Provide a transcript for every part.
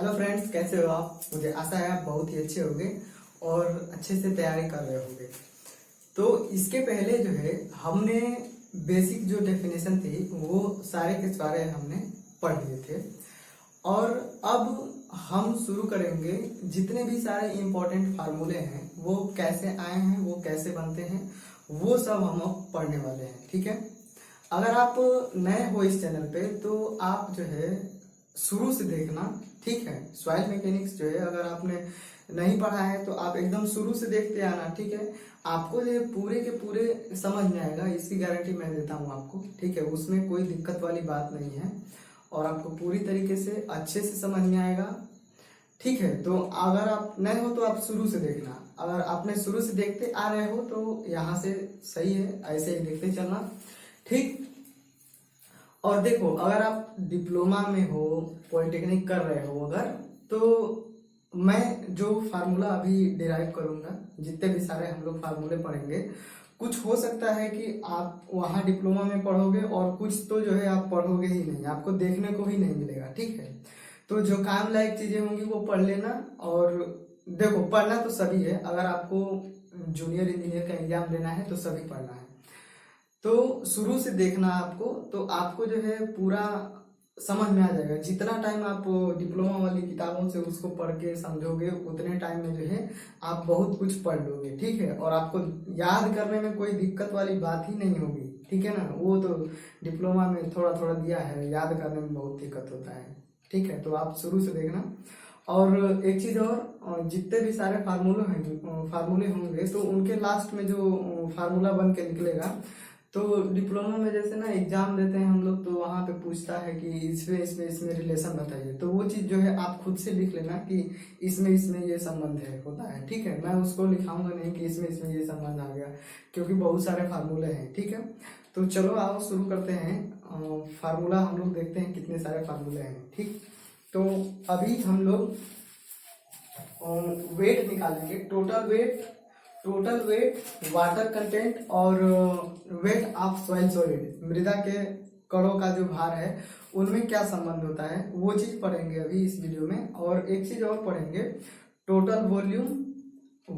Hello friends, कैसे हो आप? मुझे आशा है आप बहुत ही अच्छे होंगे और अच्छे से तैयारी कर रहे होंगे। तो इसके पहले जो है हमने बेसिक जो डेफिनेशन थी वो सारे के सारे हमने पढ़ लिए थे। और अब हम शुरू करेंगे जितने भी सारे इम्पोर्टेंट फार्मूले हैं वो कैसे आए हैं, वो कैसे बनते हैं, वो सब हम अब पढ़ने वाले हैं। ठीक है, अगर आप नए हो इस चैनल पे तो आप जो है शुरू से देखना। ठीक है, सॉइल मैकेनिक्स जो है अगर आपने नहीं पढ़ा है तो आप एकदम शुरू से देखते आना। ठीक है, आपको जो पूरे के पूरे समझ में आएगा, इसकी गारंटी मैं देता हूँ आपको। ठीक है, उसमें कोई दिक्कत वाली बात नहीं है और आपको पूरी तरीके से अच्छे से समझ में आएगा। ठीक है, तो अगर आप नए हो तो आप शुरू से देखना। अगर आपने शुरू से देखते आ रहे हो तो यहाँ से सही है, ऐसे ही देखते चलना। ठीक, और देखो अगर आप डिप्लोमा में हो, पॉलिटेक्निक कर रहे हो अगर, तो मैं जो फार्मूला अभी डिराइव करूंगा, जितने भी सारे हम लोग फार्मूले पढ़ेंगे, कुछ हो सकता है कि आप वहाँ डिप्लोमा में पढ़ोगे और कुछ तो जो है आप पढ़ोगे ही नहीं, आपको देखने को ही नहीं मिलेगा। ठीक है, तो जो काम लायक चीजें होंगी वो पढ़ लेना। और देखो पढ़ना तो सभी है, अगर आपको जूनियर इंजीनियर का एग्जाम देना है तो सभी पढ़ना है। तो शुरू से देखना आपको, तो आपको जो है पूरा समझ में आ जाएगा। जितना टाइम आप डिप्लोमा वाली किताबों से उसको पढ़ के समझोगे उतने टाइम में जो है आप बहुत कुछ पढ़ लोगे। ठीक है, और आपको याद करने में कोई दिक्कत वाली बात ही नहीं होगी। ठीक है ना, वो तो डिप्लोमा में थोड़ा थोड़ा दिया है, याद करने में बहुत दिक्कत होता है। ठीक है, तो आप शुरू से देखना। और एक चीज और, जितने भी सारे फार्मूले होंगे तो उनके लास्ट में जो फार्मूला बन के निकलेगा, तो डिप्लोमा में जैसे ना एग्जाम देते हैं हम लोग, तो वहां पे पूछता है कि इसमें रिलेशन बताइए, तो वो चीज जो है आप खुद से लिख लेना कि इसमें ये संबंध है, होता है। ठीक है, मैं उसको लिखाऊंगा नहीं कि इसमें ये संबंध आ गया, क्योंकि बहुत सारे फार्मूले हैं। ठीक है, तो चलो आओ शुरू करते हैं। फार्मूला हम लोग देखते हैं कितने सारे फार्मूले हैं। ठीक, तो अभी हम लोग वेट निकालेंगे, टोटल वेट, वाटर कंटेंट और वेट ऑफ सॉइल सॉलिड, मृदा के कणों का जो भार है उनमें क्या संबंध होता है, वो चीज पढ़ेंगे अभी इस वीडियो में। और एक चीज और पढ़ेंगे, टोटल वॉल्यूम,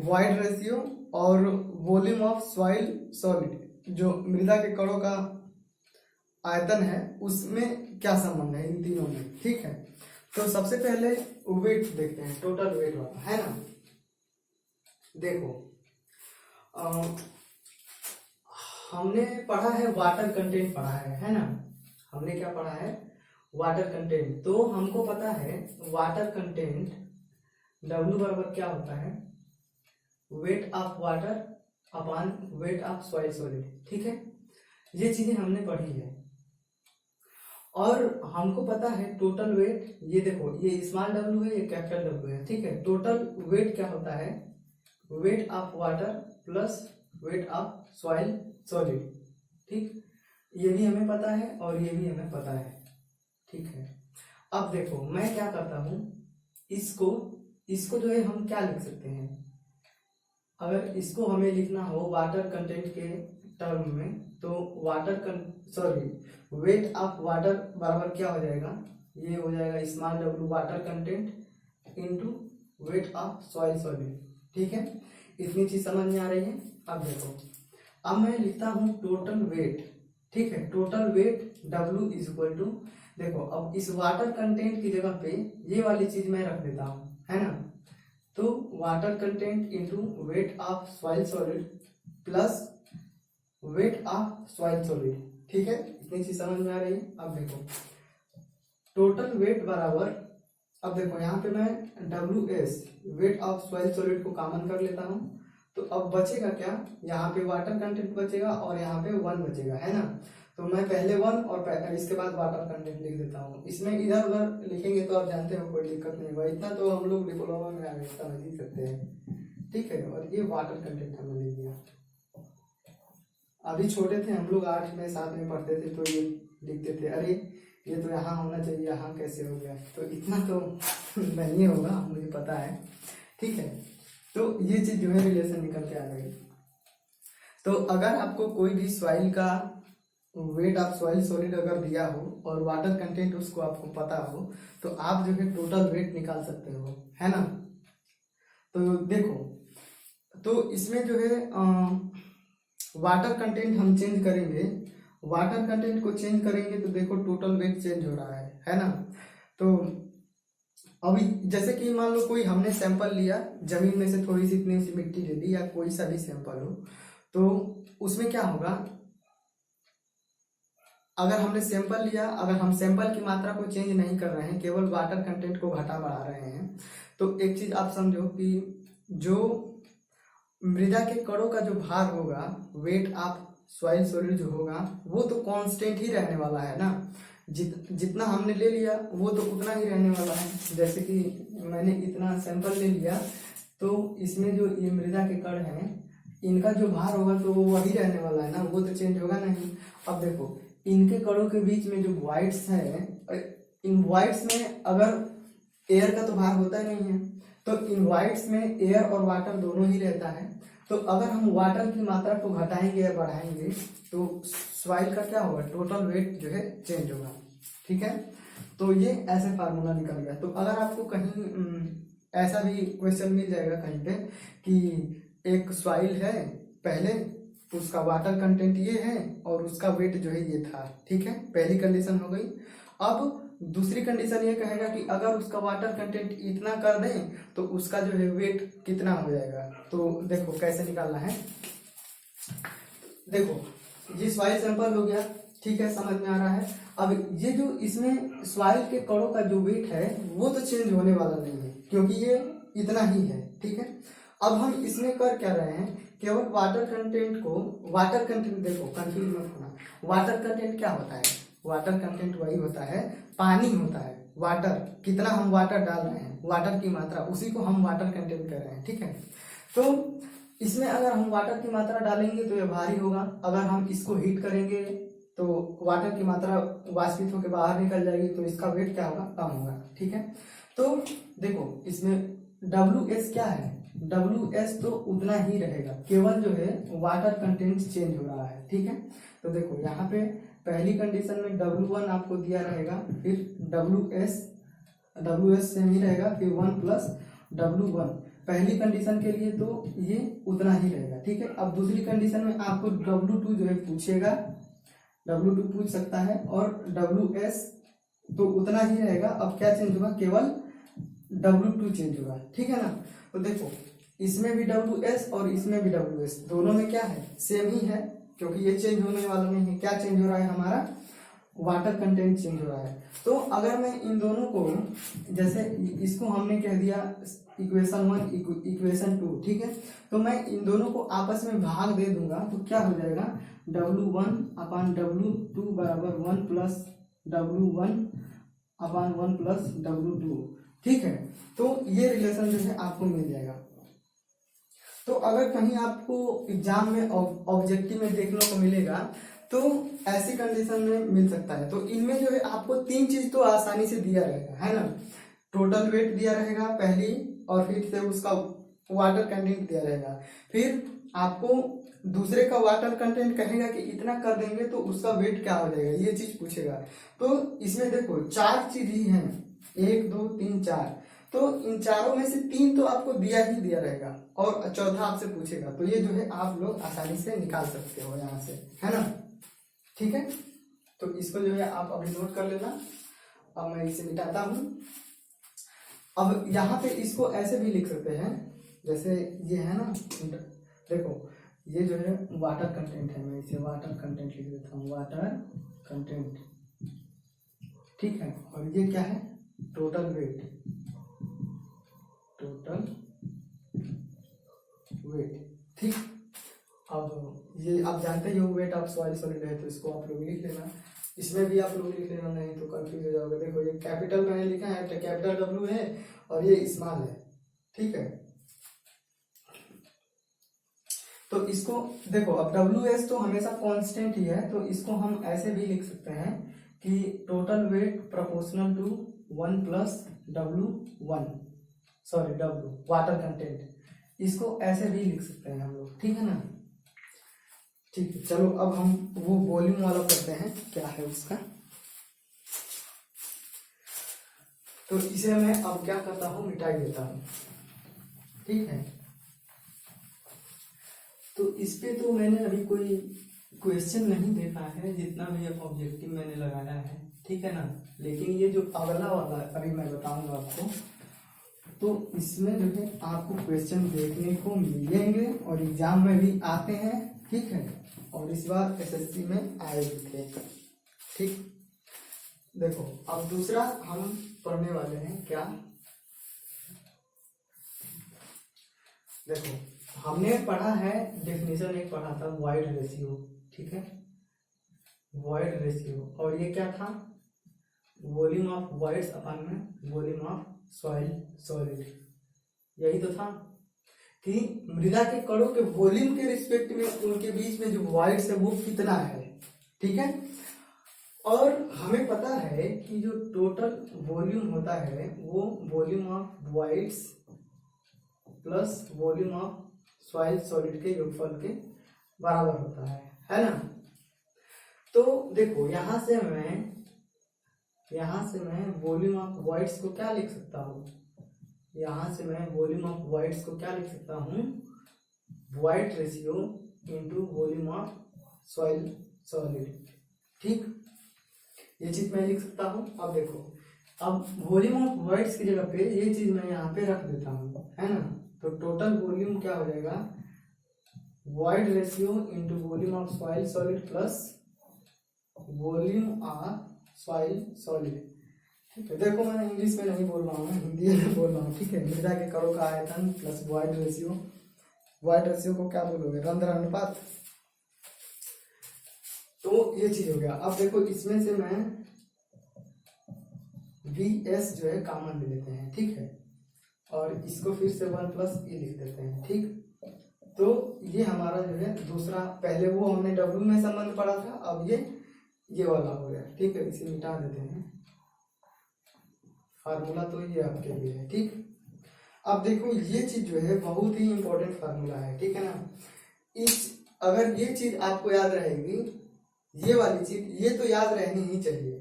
वॉइड रेशियो और वॉल्यूम ऑफ सॉइल सॉलिड, जो मृदा के कणों का आयतन है उसमें क्या संबंध है इन तीनों में। ठीक है, तो सबसे पहले वेट देखते हैं, टोटल वेट वाला है ना। देखो हमने पढ़ा है वाटर कंटेंट पढ़ा है ना। हमने क्या पढ़ा है? Water content. तो हमको पता है वाटर कंटेंट W बराबर क्या होता है? Weight of water upon weight of soil solid. ठीक है, ये चीजें हमने पढ़ी है। और हमको पता है टोटल वेट, ये देखो ये स्मॉल w है, ये कैपिटल W है। ठीक है, टोटल वेट क्या होता है? Weight of water plus weight of soil solid. ठीक, ये भी हमें पता है और ये भी हमें पता है। ठीक है, अब देखो मैं क्या करता हूं, इसको जो है हम क्या लिख सकते हैं? अगर इसको हमें लिखना हो वाटर कंटेंट के टर्म में, तो वेट ऑफ वाटर बराबर क्या हो जाएगा? ये हो जाएगा small w water content into weight of soil solid. ठीक है, इतनी चीज समझ में आ रही है। अब देखो, अब मैं लिखता हूं टोटल वेट। ठीक है, total weight W is equal to, देखो अब इस वाटर कंटेंट की जगह पे ये वाली चीज मैं रख देता हूं, है ना। तो water content into weight of soil solid plus weight of soil solid. ठीक है, इतनी चीज समझ में आ रही है। अब देखो टोटल वेट बराबर, अब देखो यहाँ पे मैं WS weight of soil solid को कॉमन कर लेता हूँ, तो अब बचेगा क्या? यहाँ पे वाटर कंटेंट बचेगा और यहाँ पे 1 बचेगा, है ना। तो मैं पहले 1 और इसके बाद वाटर कंटेंट लिख देता हूँ। इसमें इधर उधर लिखेंगे तो आप जानते हो कोई दिक्कत नहीं होगा, इतना तो हम लोग डिप्लोमा में आगे समझ ही सकते हैं। ठीक है, और ये वाटर कंटेंट हमने लिख दिया। अभी छोटे थे हम लोग, 8 में 7 में पढ़ते थे, तो ये लिखते थे अरे ये तो यहाँ होना चाहिए, यहाँ कैसे हो गया, तो इतना तो नहीं होगा, मुझे पता है। ठीक है, तो ये चीज जो है रिलेशन निकल के आ गई। तो अगर आपको कोई भी सॉइल का वेट ऑफ सॉइल सॉलिड अगर दिया हो और वाटर कंटेंट उसको आपको पता हो तो आप जो है टोटल वेट निकाल सकते हो, है ना। तो देखो, तो इसमें जो है वाटर कंटेंट हम चेंज करेंगे, वाटर कंटेंट को चेंज करेंगे तो देखो टोटल वेट चेंज हो रहा है ना। तो अभी जैसे कि मान लो कोई हमने सैंपल लिया, जमीन में से थोड़ी सी इतनी सी मिट्टी ले ली या कोई सा भी सैंपल हो, तो उसमें क्या होगा, अगर हमने सैंपल लिया, अगर हम सैंपल की मात्रा को चेंज नहीं कर रहे हैं, केवल वाटर कंटेंट को घटा बढ़ा रहे हैं, तो एक चीज आप समझो कि जो मृदा के कणों का जो भार होगा, वेट ऑफ सॉइल सॉलिड जो होगा, वो तो कांस्टेंट ही रहने वाला है ना। जितना हमने ले लिया वो तो उतना ही रहने वाला है। जैसे कि मैंने इतना सैंपल ले लिया, तो इसमें जो ये मृदा के कण हैं, इनका जो भार होगा तो वो वही रहने वाला है ना, वो तो चेंज होगा नहीं। अब देखो, इनके कणों के बीच में जो वॉइड्स है, इन वॉइड्स में अगर एयर का तो भार होता ही नहीं है, तो इन वॉइड्स में एयर और वाटर दोनों ही रहता है। तो अगर हम वाटर की मात्रा को घटाएंगे या बढ़ाएंगे तो सॉइल का क्या होगा, टोटल वेट जो है चेंज होगा, ठीक है। तो ये ऐसे फार्मूला निकल गया। तो अगर आपको कहीं ऐसा भी क्वेश्चन मिल जाएगा कहीं पे कि एक सॉइल है, पहले उसका वाटर कंटेंट ये है और उसका वेट जो है ये था, ठीक है, पहली कंडीशन हो गई। अब दूसरी कंडीशन ये कहेगा कि अगर उसका वाटर कंटेंट इतना कर दें तो उसका जो है वेट कितना हो जाएगा। तो देखो कैसे निकालना है। देखो ये सॉइल सैंपल हो गया, ठीक है, समझ में आ रहा है। अब ये जो इसमें सॉइल के कणों का जो वेट है वो तो चेंज होने वाला नहीं है क्योंकि ये इतना ही है, ठीक है। अब हम इसमें कर क्या रहे हैं, केवल वाटर कंटेंट को, वाटर कंटेंट देखो कंफ्यूज मत होना, वाटर कंटेंट क्या होता है, वाटर कंटेंट वही होता है, पानी होता है। वाटर, कितना हम वाटर डाल रहे हैं, वाटर की मात्रा, उसी को हम वाटर कंटेंट कर रहे हैं, ठीक है। तो इसमें अगर हम वाटर की मात्रा डालेंगे तो ये भारी होगा, अगर हम इसको हीट करेंगे तो वाटर की मात्रा वाष्पित होकर बाहर निकल जाएगी, तो इसका वेट क्या होगा, कम होगा, ठीक है। तो देखो इसमें WS क्या है, WS तो उतना ही रहेगा, केवल जो है वाटर कंटेंट चेंज हो रहा है, ठीक है। तो देखो यहाँ पे पहली कंडीशन में W1 आपको दिया रहेगा, फिर WS सेम ही रहेगा, फिर 1 प्लस W1 पहली कंडीशन के लिए तो ये उतना ही रहेगा, ठीक है। अब दूसरी कंडीशन में आपको W2 जो है पूछेगा, W2 पूछ सकता है, और WS तो उतना ही रहेगा। अब क्या चेंज होगा, केवल W2 चेंज होगा, ठीक है ना। तो देखो इसमें भी WS और इसमें भी WS, दोनों में क्या है, सेम ही है, क्योंकि ये चेंज होने वाला नहीं है। क्या चेंज हो रहा है, हमारा वाटर कंटेंट चेंज हो रहा है। तो अगर मैं इन दोनों को, जैसे इसको हमने कह दिया इक्वेशन 1 इक्वेशन 2, ठीक है, तो मैं इन दोनों को आपस में भाग दे दूंगा तो क्या हो जाएगा, W1 अपान W2 बराबर 1 प्लस W1 अपान 1 प्लस W2, ठीक है। तो ये रिलेशन जो है आपको मिल जाएगा। तो अगर कहीं आपको एग्जाम में ऑब्जेक्टिव में देखने को मिलेगा तो ऐसी कंडीशन में मिल सकता है। तो इनमें जो है आपको तीन चीज तो आसानी से दिया रहेगा, है ना। टोटल वेट दिया रहेगा पहली, और फिर से उसका वाटर कंटेंट दिया रहेगा, फिर आपको दूसरे का वाटर कंटेंट कहेगा कि इतना कर देंगे तो उसका वेट क्या हो जाएगा, ये चीज पूछेगा। तो इसमें देखो चार चीज ही है, 1 2 3 4, तो इन चारों में से 3 तो आपको दिया ही दिया रहेगा और चौथा आपसे पूछेगा। तो ये जो है आप लोग आसानी से निकाल सकते हो यहाँ से, है ना, ठीक है। तो इसको जो है आप अभी नोट कर लेना। अब मैं इसे मिटाता हूं। अब यहाँ पे इसको ऐसे भी लिख सकते हैं, जैसे ये है ना, देखो ये जो है वाटर कंटेंट है, मैं इसे वाटर कंटेंट लिख देता हूँ, वाटर कंटेंट, ठीक है। और ये क्या है, टोटल वेट, टोटल वेट, ठीक। अब ये आप जानते ही हो वेट ऑफ सॉइल सॉलिड है, तो इसको आप लोग लिख लेना, इसमें भी आप लोग लिख लेना, नहीं तो कंफ्यूज हो जाओगे। देखो ये कैपिटल मैंने लिखा है, कैपिटल W है और ये स्मॉल है, ठीक है। तो इसको देखो, अब WS तो हमेशा कांस्टेंट ही है, तो इसको हम ऐसे भी लिख सकते हैं कि total weight proportional to 1 plus W1, sorry W water content, इसको ऐसे भी लिख सकते हैं हम लोग, ठीक है ना। ठीक है, चलो अब हम वो वॉल्यूम वाला करते हैं, क्या है उसका। तो इसे मैं अब क्या करता हूँ, मिटा देता हूँ, ठीक है। तो इस पे तो मैंने अभी कोई क्वेश्चन नहीं देखा है, जितना भी ऑब्जेक्टिव मैंने लगाया है, ठीक है ना। लेकिन ये जो अगला वाला अभी मैं बताऊंगा आपको, तो इसमें जो है आपको क्वेश्चन देखने को मिलेंगे और एग्जाम में भी आते हैं, ठीक है। और इस बार एसएससी में आए भी थे, ठीक। देखो अब दूसरा हम पढ़ने वाले हैं क्या। देखो हमने पढ़ा है, डेफिनेशन एक पढ़ा था वॉइड रेशियो, ठीक है, वॉइड रेशियो। और ये क्या था, वॉल्यूम ऑफ वॉइड्स अपन में वॉल्यूम ऑफ सॉइल सॉलिड, यही तो था कि मृदा के कणों के वॉल्यूम के रिस्पेक्ट में उनके बीच में जो वॉइड्स है वो कितना है, ठीक है। और हमें पता है कि जो टोटल वॉल्यूम होता है वो volume of voids plus volume of soil solid के योगफल के बराबर होता है ना। तो देखो यहां से मैं वॉल्यूम ऑफ वॉइड्स को क्या लिख सकता हूँ, यहां से मैं वॉल्यूम ऑफ वॉइड्स को क्या लिख सकता हूँ, void ratio into volume of soil solid, ठीक। ये चीज मैं लिख सकता हूँ। अब देखो, अब वॉल्यूम ऑफ वॉइड्स की जगह पे ये चीज मैं यहाँ पे रख देता हूँ, है ना। तो टोटल वॉल्यूम क्या हो जाएगा, void ratio into volume of soil solid plus volume of soil solid, ठीक है। देखो मैं इंग्लिश में नहीं बोल रहा हूँ, हिंदी में बोल रहा हूँ, ठीक है। मृदा के कणों का आयतन plus void ratio, void ratio को क्या बोलोगे, रंध्र अनुपात। तो ये चीज हो गया। अब देखो इसमें से मैं VS जो है कॉमन ले लेते हैं, ठीक है, और इसको फिर से 1 प्लस E लिख देते हैं, ठीक। तो ये हमारा जो है दूसरा, पहले वो हमने W में संबंध पढ़ा था, अब ये वाला हो गया, ठीक है। इसे मिटा देते हैं, फार्मूला तो ये आपके लिए है, ठीक। अब देखो ये चीज जो है बहुत ही इंपॉर्टेंट फार्मूला है, ठीक है ना। अगर ये चीज आपको याद रहेगी, ये वाली चीज, ये तो याद रहनी ही चाहिए।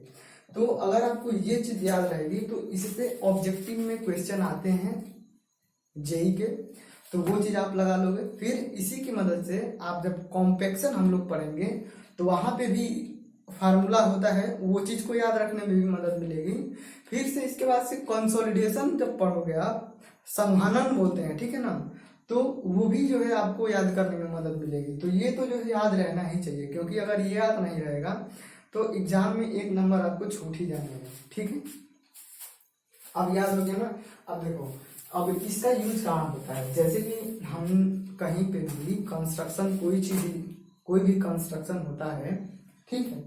तो अगर आपको ये चीज याद रहेगी तो इससे ऑब्जेक्टिव में क्वेश्चन आते हैं जेई के, तो वो चीज आप लगा लोगे। फिर इसी की मदद से आप जब कॉम्पेक्शन हम लोग पढ़ेंगे तो वहां पे भी फार्मूला होता है, वो चीज को याद रखने में भी मदद मिलेगी। फिर से इसके बाद से कंसोलिडेशन जब पढ़ोगे आप, संघनन बोलते हैं, ठीक है ना, तो वो भी जो है आपको याद करने में मदद मिलेगी। तो ये तो जो है याद रहना ही चाहिए, क्योंकि अगर ये याद नहीं रहेगा तो एग्जाम में 1 नंबर आपको छूट ही जाने हैं, ठीक है। अब याद हो गया ना। अब देखो, अब इसका यूज कहाँ होता है, जैसे कि हम कहीं पे भी कंस्ट्रक्शन, कोई भी कंस्ट्रक्शन होता है, ठीक है,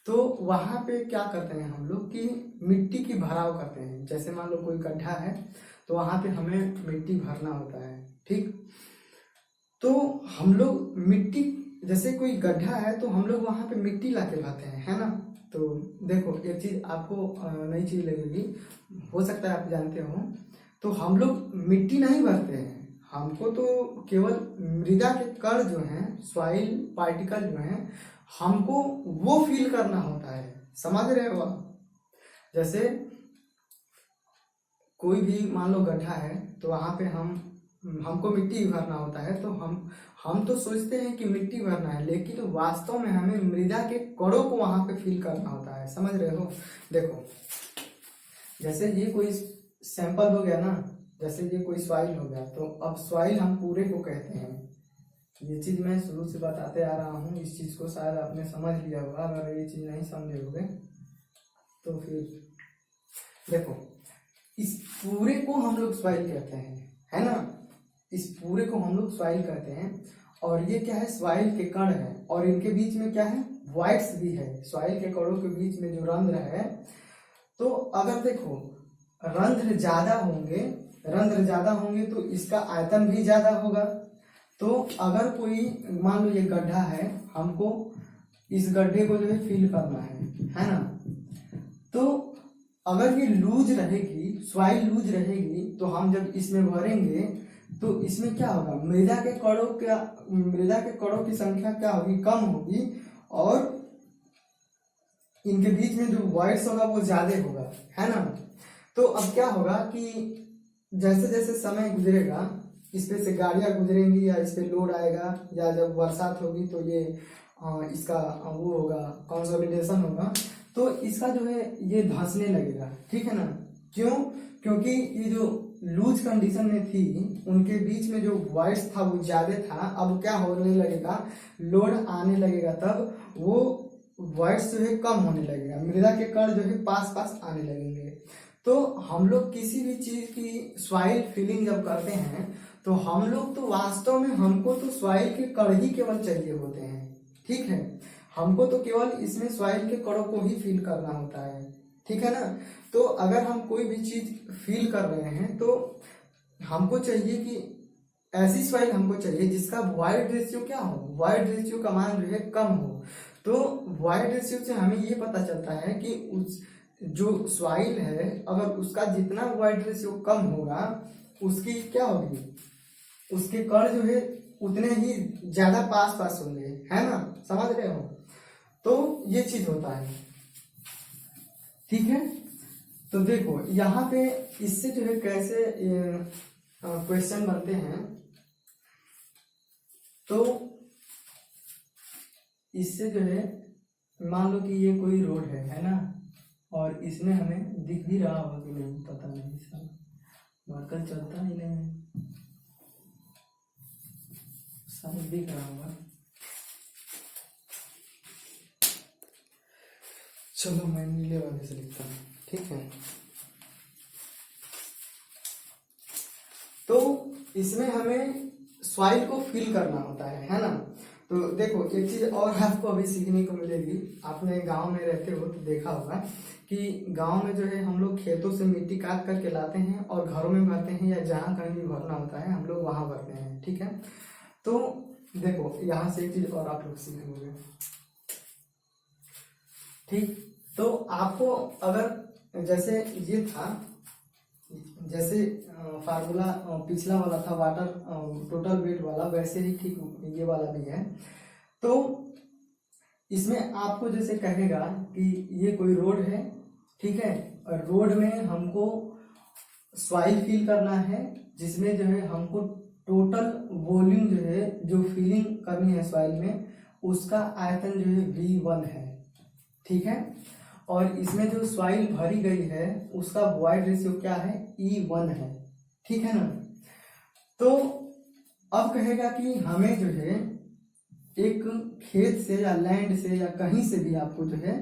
तो वहां पे क्या करते हैं हम लोग कि मिट्टी की भराव करते हैं। जैसे मान लो कोई गड्ढा है तो वहां पे हमें मिट्टी भरना होता है, ठीक। तो हम लोग मिट्टी, जैसे कोई गड्ढा है तो हम लोग वहां पे मिट्टी लाके भरते हैं, है ना। तो देखो एक चीज आपको नई चीज लगेगी, हो सकता है आप जानते हो, तो हम लोग मिट्टी नहीं भरते हैं, हमको तो केवल मृदा के कण जो हैं, सॉइल पार्टिकल जो हैं, हमको वो फील करना होता है, समझ रहे हो आप। जैसे कोई भी मान लो गड्ढा है तो वहां पे हमको मिट्टी भरना होता है, तो हम तो सोचते हैं कि मिट्टी भरना है, लेकिन तो वास्तव में हमें मृदा के कणों को वहां पे फील करना होता है, समझ रहे हो। देखो जैसे ये कोई सैंपल हो गया ना, जैसे ये कोई सॉइल हो गया, तो अब सॉइल हम पूरे को कहते हैं। ये चीज मैं शुरू से बताते आ रहा हूँ, इस चीज को शायद आपने समझ लिया होगा। अगर ये चीज नहीं समझे होगे तो फिर देखो, इस पूरे को हम लोग सॉइल कहते हैं, है ना। इस पूरे को हम लोग सॉइल कहते हैं, और ये क्या है, सॉइल के कण है, और इनके बीच में क्या है, वॉइड्स भी है। सॉइल के कणों के बीच में जो रंध्र है, तो अगर देखो रंध्र ज्यादा होंगे तो इसका आयतन भी ज्यादा होगा। तो अगर कोई मान लो ये गड्ढा है, हमको इस गड्ढे को जो है फिल करना है ना, तो अगर ये लूज रहेगी, सॉइल लूज रहेगी, तो हम जब इसमें भरेंगे तो इसमें क्या होगा, मृदा के कणों की संख्या क्या होगी, कम होगी, और इनके बीच में जो वॉइड्स होगा वो ज्यादा होगा, है ना। तो अब क्या होगा कि जैसे जैसे समय गुजरेगा, इस पे से गाड़ियां गुजरेंगी या इस पे लोड आएगा, या जब बरसात होगी तो ये इसका वो होगा, कंसोलिडेशन होगा, तो इसका जो है ये धंसने लगेगा, ठीक है ना। क्यों, क्योंकि ये जो लूज कंडीशन में थी उनके बीच में जो वॉइड्स था वो ज्यादा था, अब क्या होने लगेगा, लोड आने लगेगा, तब वो वॉइड्स जो है कम होने लगेगा, मृदा के कण जो है पास पास आने लगेंगे। तो हम लोग किसी भी चीज की सॉइल फीलिंग जब करते हैं तो हम लोग तो वास्तव में हमको तो सॉइल के कण ही केवल चाहिए होते हैं, ठीक है। हमको तो केवल इसमें सॉइल के कणों को ही फील करना होता है, ठीक है ना। तो अगर हम कोई भी चीज फील कर रहे हैं तो हमको चाहिए कि ऐसी सॉइल हमको चाहिए जिसका वॉइड रेशियो क्या हो, वॉइड रेशियो का मान जो है कम हो। तो वॉइड रेशियो से हमें ये पता चलता है कि उस जो सॉइल है अगर उसका जितना वॉइड रेशियो कम होगा उसकी क्या होगी, उसके कण जो है उतने ही ज्यादा पास पास होंगे, है ना, समझ रहे हो। तो ये चीज होता है, ठीक है। तो देखो यहाँ पे इससे जो है कैसे क्वेश्चन बनते हैं, तो इससे जो है मान लो कि ये कोई रोड है ना, और इसमें हमें दिख भी रहा होगा कि नहीं पता नहीं, सर मार्कर चलता ही नहीं है, शायद दिख रहा होगा। चलो मैं नीले वाले से लिखता हूँ, ठीक है। तो इसमें हमें सॉइल को फील करना होता है ना। तो देखो एक चीज और आपको अभी सीखने को मिलेगी, आपने गांव में रहते हो तो देखा होगा कि गांव में जो है हम लोग खेतों से मिट्टी काट करके लाते हैं और घरों में भरते हैं, या जहाँ कहीं भी भरना होता है हम लोग वहां भरते हैं, ठीक है। तो देखो यहाँ से एक चीज और आप लोग सीखेंगे, ठीक। तो आपको अगर जैसे ये था, जैसे फार्मूला पिछला वाला था वाटर टोटल वेट वाला, वैसे ही ठीक ये वाला भी है। तो इसमें आपको जैसे कहेगा कि ये कोई रोड है, ठीक है, और रोड में हमको सॉइल फील करना है, जिसमें जो है हमको टोटल वॉल्यूम जो है जो फीलिंग करनी है सॉइल में, उसका आयतन जो है V1 है, ठीक है। और इसमें जो सॉइल भरी गई है उसका वॉइड रेशियो क्या है, E1 है, ठीक है ना। तो अब कहेगा कि हमें जो है एक खेत से या लैंड से या कहीं से भी आपको जो है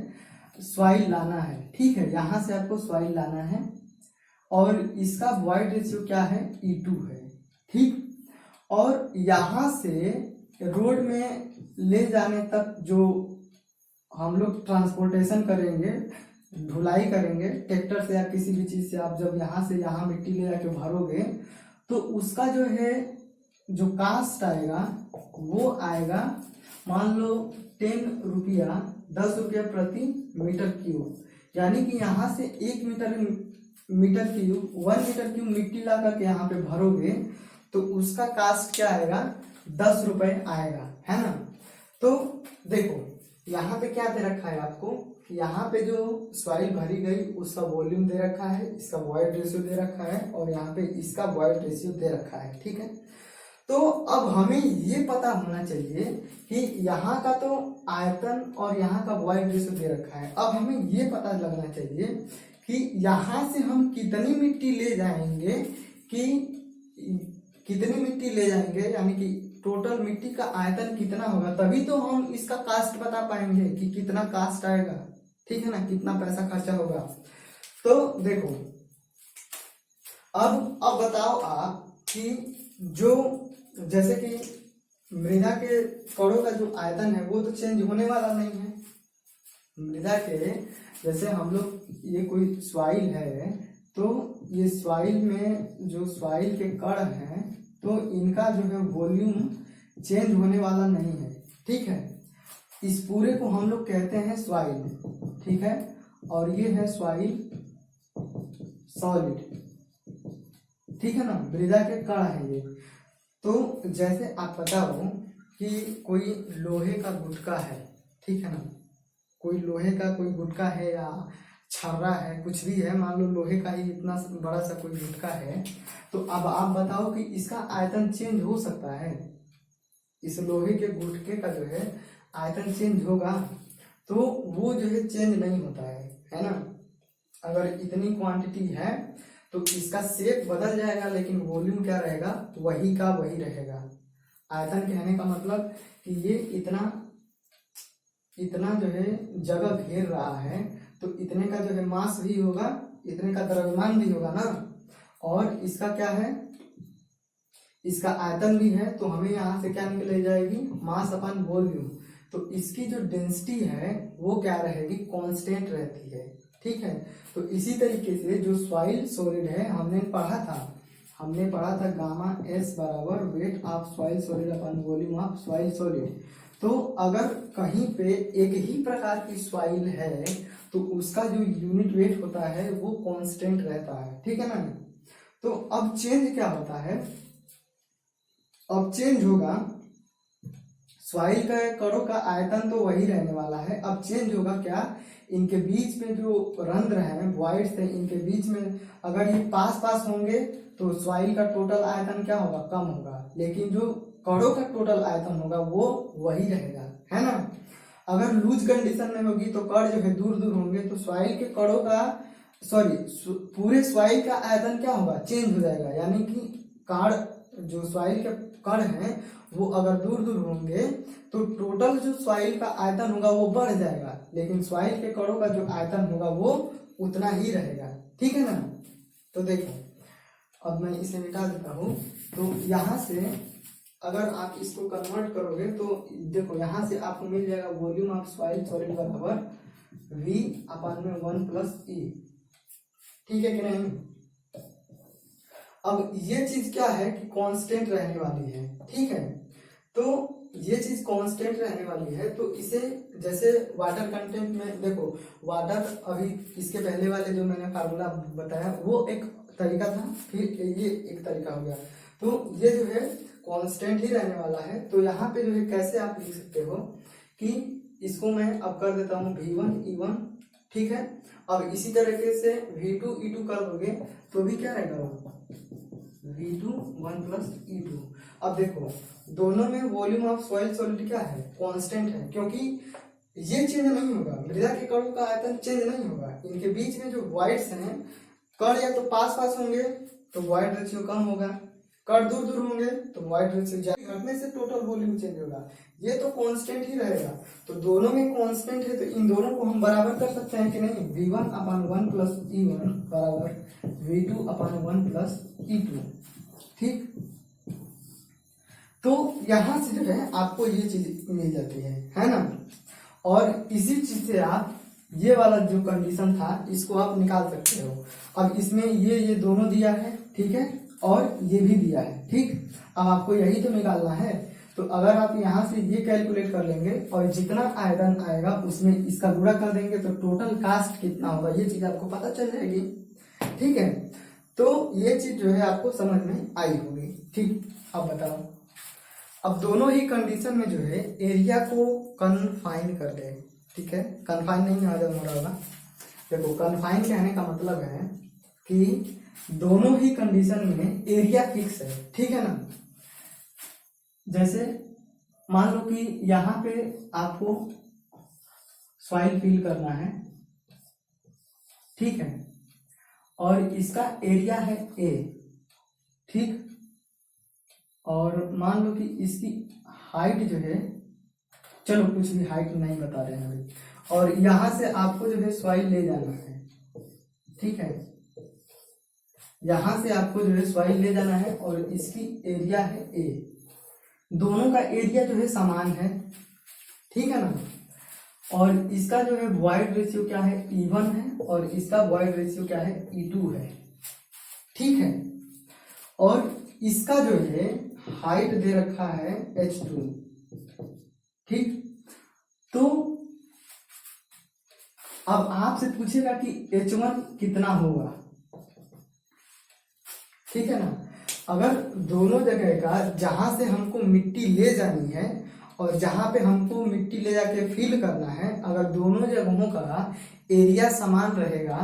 सॉइल लाना है, ठीक है, यहां से आपको सॉइल लाना है, और इसका वॉइड रेशियो क्या है, E2 है, ठीक। और यहां से रोड में ले जाने तक जो हम लोग ट्रांसपोर्टेशन करेंगे, ढुलाई करेंगे ट्रैक्टर से या किसी भी चीज से, आप जब यहाँ से यहाँ मिट्टी ले जाके भरोगे तो उसका जो है जो कास्ट आएगा वो आएगा मान लो 10 रुपया 10 रुपया प्रति मीटर क्यूब, यानी कि यहाँ से 1 मीटर क्यूब 1 मीटर क्यूब मिट्टी ला करके यहाँ पे भरोगे तो उसका कास्ट क्या आएगा, 10 रुपए आएगा, है ना। तो देखो यहाँ पे क्या दे रखा है आपको, यहाँ पे जो सॉइल भरी गई उसका वॉल्यूम दे रखा है, इसका वॉइड रेशियो दे रखा है, और यहाँ पे इसका वॉइड रेशियो दे रखा है, ठीक है। तो अब हमें ये पता होना चाहिए कि यहाँ का तो आयतन और यहाँ का वॉइड रेशियो दे रखा है। अब हमें ये पता लगना चाहिए कि यहाँ से हम कितनी मिट्टी ले जाएंगे, यानी कि टोटल मिट्टी का आयतन कितना होगा, तभी तो हम इसका कास्ट बता पाएंगे कि कितना कास्ट आएगा, ठीक है ना, कितना पैसा खर्चा होगा। तो देखो अब बताओ आप कि जो जैसे कि मृदा के कणों का जो आयतन है वो तो चेंज होने वाला नहीं है। मृदा के जैसे हम लोग ये कोई सॉइल है तो ये सॉइल में जो सॉइल के कण हैं तो इनका जो है वॉल्यूम चेंज होने वाला नहीं है, ठीक है। इस पूरे को हम लोग कहते हैं सॉइल, ठीक है, और ये है सॉइल सॉलिड, ठीक है ना, मृदा के कण है ये। तो जैसे आप बताओ कि कोई लोहे का गुटका है, ठीक है ना, कोई लोहे का कोई गुटका है या छर्रा है, कुछ भी है, मान लो लोहे का ही इतना बड़ा सा कोई गुटका है, तो अब आप बताओ कि इसका आयतन चेंज हो सकता है? इस लोहे के गुटके का जो है आयतन चेंज होगा? तो वो जो है चेंज नहीं होता है ना। अगर इतनी क्वांटिटी है तो इसका शेप बदल जाएगा, लेकिन वॉल्यूम क्या रहेगा, वही का वही रहेगा। आयतन कहने का मतलब कि ये इतना इतना जो है जगह घेर रहा है, तो इतने का जो है मास भी होगा, इतने का द्रव्यमान भी होगा ना, और इसका क्या है, इसका आयतन भी है। तो हमें यहाँ से क्या निकल जाएगी, मास अपन वॉल्यूम। तो इसकी जो डेंसिटी है वो क्या रहेगी, कांस्टेंट रहती है, ठीक है। तो इसी तरीके से जो सॉइल सॉलिड है, हमने पढ़ा था गामा एस बराबर weight of soil solid upon volume of soil solid. तो अगर कहीं पे एक ही प्रकार की सॉइल है तो उसका जो यूनिट वेट होता है वो कांस्टेंट रहता है, ठीक है ना। तो अब चेंज क्या होता है, अब चेंज होगा, सॉइल का कणों का आयतन तो वही रहने वाला है। अब चेंज होगा क्या, इनके बीच में जो रंध्र हैं, वॉइड्स हैं, इनके बीच में अगर ये पास पास होंगे तो सॉइल का टोटल आयतन क्या होगा, कम होगा, लेकिन जो कणों का टोटल आयतन होगा वो वही रहेगा, है ना। अगर लूज कंडीशन में होगी तो कण जो है दूर दूर होंगे, तो सॉइल के कणों का पूरे सॉइल का आयतन क्या होगा, चेंज हो जाएगा। यानी कि कण जो सॉइल के कण हैं वो अगर दूर दूर होंगे तो टोटल जो सॉइल का आयतन होगा वो बढ़ जाएगा, लेकिन सॉइल के कणों का जो आयतन होगा वो उतना ही रहेगा, ठीक है ना। तो देखो अब मैं इसे मिटा देता हूँ। तो यहाँ से अगर आप इसको कन्वर्ट करोगे तो देखो यहाँ से आपको मिल जाएगा वॉल्यूम ऑफ सॉइल सॉलिड बराबर V अपन में 1 प्लस E, ठीक है कि नहीं। अब ये चीज क्या है कि कांस्टेंट रहने वाली है, ठीक है। तो ये चीज कांस्टेंट रहने वाली है, तो इसे जैसे वाटर कंटेंट में देखो, वाटर अभी इसके पहले वाले जो मैंने फार्मूला बताया वो एक तरीका था, फिर ये एक तरीका हो गया। तो ये जो है कांस्टेंट ही रहने वाला है। तो यहाँ पे जो है कैसे आप लिख सकते हो कि इसको मैं अब कर देता हूँ V1 E1, ठीक है। अब इसी तरीके से V2 E2 कर दोगे तो भी क्या रहेगा, V2 1 प्लस E2। अब देखो दोनों में वॉल्यूम ऑफ सॉइल सॉलिड क्या है, कांस्टेंट है, क्योंकि ये चेंज नहीं होगा, मृदा के कणों का आयतन चेंज नहीं होगा। इनके बीच में जो वॉइड्स हैं, कण या तो पास पास होंगे तो वॉइड रेशियो कम होगा, कण दूर दूर होंगे तो वॉइड रेशियो ज्यादा, घटने से टोटल वॉल्यूम चेंज होगा। ये तो कांस्टेंट ही रहेगा। तो दोनों में कांस्टेंट है तो इन दोनों को हम बराबर कर सकते हैं कि नहीं, V1 अपन 1 प्लस E1 बराबर V2 अपन 1 प्लस E2, ठीक। तो यहां से जो है आपको ये चीज मिल जाती है ना। और इसी चीज से आप ये वाला जो कंडीशन था इसको आप निकाल सकते हो। अब इसमें ये दोनों दिया है, ठीक है, और ये भी दिया है, ठीक। अब आपको यही तो निकालना है। तो अगर आप यहाँ से ये कैलकुलेट कर लेंगे और जितना आयतन आएगा उसमें इसका गुणा कर देंगे तो टोटल कास्ट कितना होगा ये चीज आपको पता चल जाएगी, ठीक है। तो ये चीज जो है आपको समझ में आई होगी, ठीक। अब बताओ, अब दोनों ही कंडीशन में जो है एरिया को कन्फाइन कर दे, ठीक है। कन्फाइन नहीं आजा हो रहा होगा, देखो कन्फाइन कहने का मतलब है कि दोनों ही कंडीशन में एरिया फिक्स है, ठीक है ना। जैसे मान लो कि यहाँ पे आपको सॉइल फिल करना है, ठीक है, और इसका एरिया है A, ठीक। और मान लो कि इसकी हाइट जो है, चलो कुछ भी हाइट नहीं बता रहे हैं अभी, और यहां से आपको जो है सॉइल ले जाना है, ठीक है। यहां से आपको जो है सॉइल ले जाना है और इसकी एरिया है A। दोनों का एरिया जो है समान है, ठीक है ना। और इसका जो है वॉइड रेशियो क्या है, E1 है, और इसका वॉइड रेशियो क्या है, E2 है, ठीक है। और इसका जो है हाइट दे रखा है H2, ठीक। तो अब आपसे पूछेगा कि H1 कितना होगा, ठीक है ना। अगर दोनों जगह का जहां से हमको मिट्टी ले जानी है और जहां पे हमको मिट्टी ले जाके फिल करना है, अगर दोनों जगहों का एरिया समान रहेगा,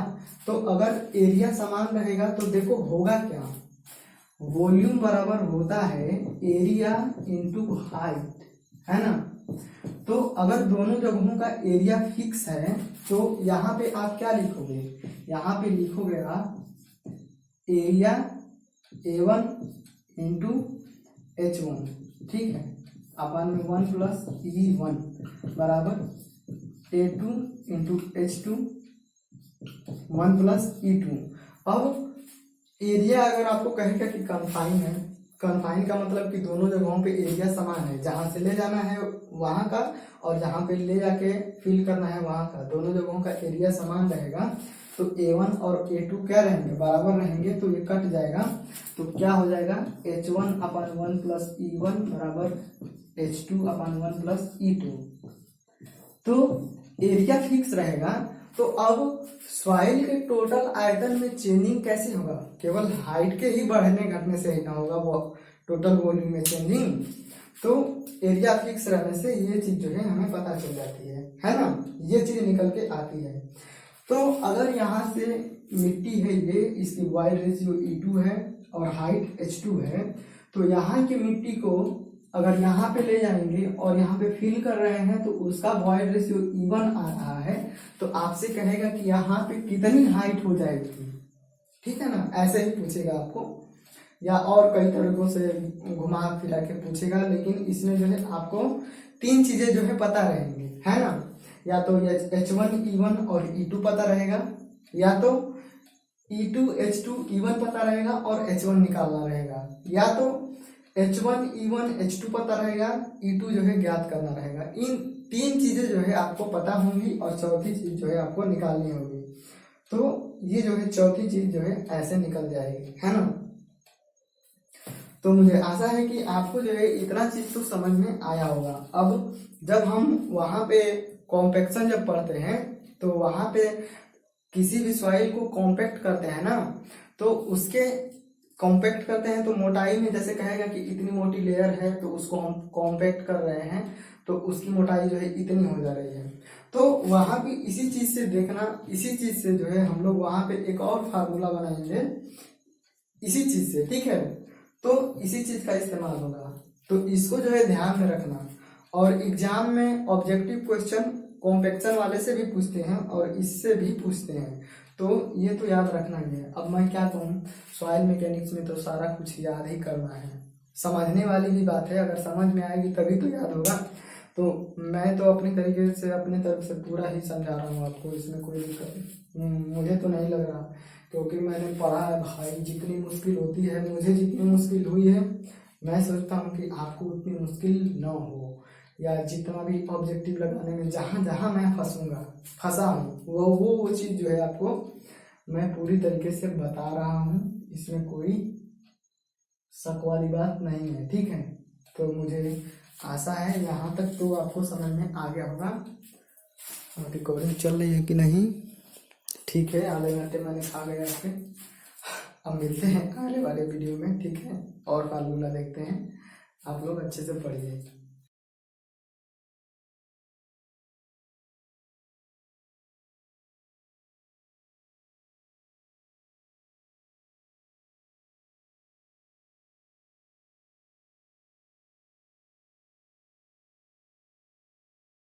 तो अगर एरिया समान रहेगा तो देखो होगा क्या, वॉल्यूम बराबर होता है एरिया इंटू हाइट, है ना। तो अगर दोनों जगहों का एरिया फिक्स है तो यहाँ पे आप क्या लिखोगे, यहाँ पे लिखोगे आप एरिया A1 इंटू H1, ठीक है, अपन में 1 प्लस E1 बराबर A2 into H2 1 plus E2। अब एरिया अगर आपको कहेगा कि कन्फाइन है, कन्फाइन का मतलब कि दोनों जगहों पे एरिया समान है, जहां से ले जाना है वहां का और जहां पे ले जाके फिल करना है वहां का, दोनों जगहों का एरिया समान रहेगा, तो A1 और A2 क्या रहेंगे, बराबर रहेंगे, तो ये कट जाएगा, तो क्या हो जाएगा H1 अपन 1 प्लस E1 बराबर H2 अपन 1 प्लस E2। तो एरिया फिक्स रहेगा, तो अब सॉइल के टोटल आयतन में चेंजिंग कैसे होगा, केवल हाइट के ही बढ़ने घटने से ही ना होगा, वो टोटल वॉल्यूम में चेंजिंग। तो एरिया फिक्स रहने से ये चीज जो है हमें पता चल जाती है ना, ये चीज निकल के आती है। तो अगर यहाँ से मिट्टी है ये, इसकी वाइड रेशियो E2 है और हाइट H2 है, तो यहाँ की मिट्टी को अगर यहाँ पे ले जाएंगे और यहाँ पे फिल कर रहे हैं तो उसका वॉइड रेशियो E1 आ रहा है, तो आपसे कहेगा कि यहाँ पे कितनी हाइट हो जाएगी, ठीक है ना, ऐसे ही पूछेगा आपको, या और कई तरीकों से घुमा फिरा के पूछेगा, लेकिन इसमें जो है आपको तीन चीजें जो है पता रहेंगी, है ना, या तो H1 E1 और E2 पता रहेगा, या तो E2 H2 E1 पता रहेगा और H1 निकालना रहेगा, या तो H1 E1 H2 पता रहेगा, E2 जो है ज्ञात करना रहेगा। इन तीन चीजें जो है आपको पता होंगी और चौथी चीज जो है आपको निकालनी होगी। तो ये जो है चौथी चीज जो है ऐसे निकल जाएगी, है ना। तो मुझे आशा है कि आपको जो है इतना चीज तो समझ में आया होगा। अब जब हम वहां पे कॉम्पैक्शन जब पढ़ते हैं तो वहां पे किसी भी सॉइल को कॉम्पैक्ट करते हैं ना, तो उसके कॉम्पैक्ट करते हैं तो मोटाई में जैसे कहेगा कि इतनी मोटी लेयर है तो उसको हम कॉम्पैक्ट कर रहे हैं, तो उसकी मोटाई जो है इतनी हो जा रही है। तो वहां भी इसी चीज से देखना, इसी चीज से जो है हम लोग वहां पे एक और फार्मूला बनाएंगे इसी चीज से, ठीक है। तो इसी चीज का इस्तेमाल होगा, तो इसको जो है ध्यान में रखना। और एग्जाम में ऑब्जेक्टिव क्वेश्चन कॉम्पैक्शन वाले से भी पूछते हैं और इससे भी पूछते हैं, तो ये तो याद रखना ही है। अब मैं क्या कहूँ, सॉइल मैकेनिक्स में तो सारा कुछ याद ही करना है, समझने वाली भी बात है, अगर समझ में आएगी तभी तो याद होगा। तो मैं तो अपनी तरीके से अपनी तरफ से पूरा ही समझा रहा हूँ आपको, इसमें कोई दिक्कत मुझे तो नहीं लग रहा, क्योंकि मैंने पढ़ा है भाई, जितनी मुश्किल होती है, मुझे जितनी मुश्किल हुई है, मैं सोचता हूँ कि आपको उतनी मुश्किल न हो, या जितना भी ऑब्जेक्टिव लगाने में जहाँ जहाँ मैं फंसा हूँ वो चीज़ जो है आपको मैं पूरी तरीके से बता रहा हूँ, इसमें कोई शक वाली बात नहीं है, ठीक है। तो मुझे आशा है यहाँ तक तो आपको समझ में आ गया होगा। रिकॉर्डिंग चल रही है कि नहीं, ठीक है, आधे घंटे मैंने खा गया आपके। अब मिलते हैं अगले वाले वीडियो में, ठीक है, और फार्मूला देखते हैं। आप लोग अच्छे से पढ़िए।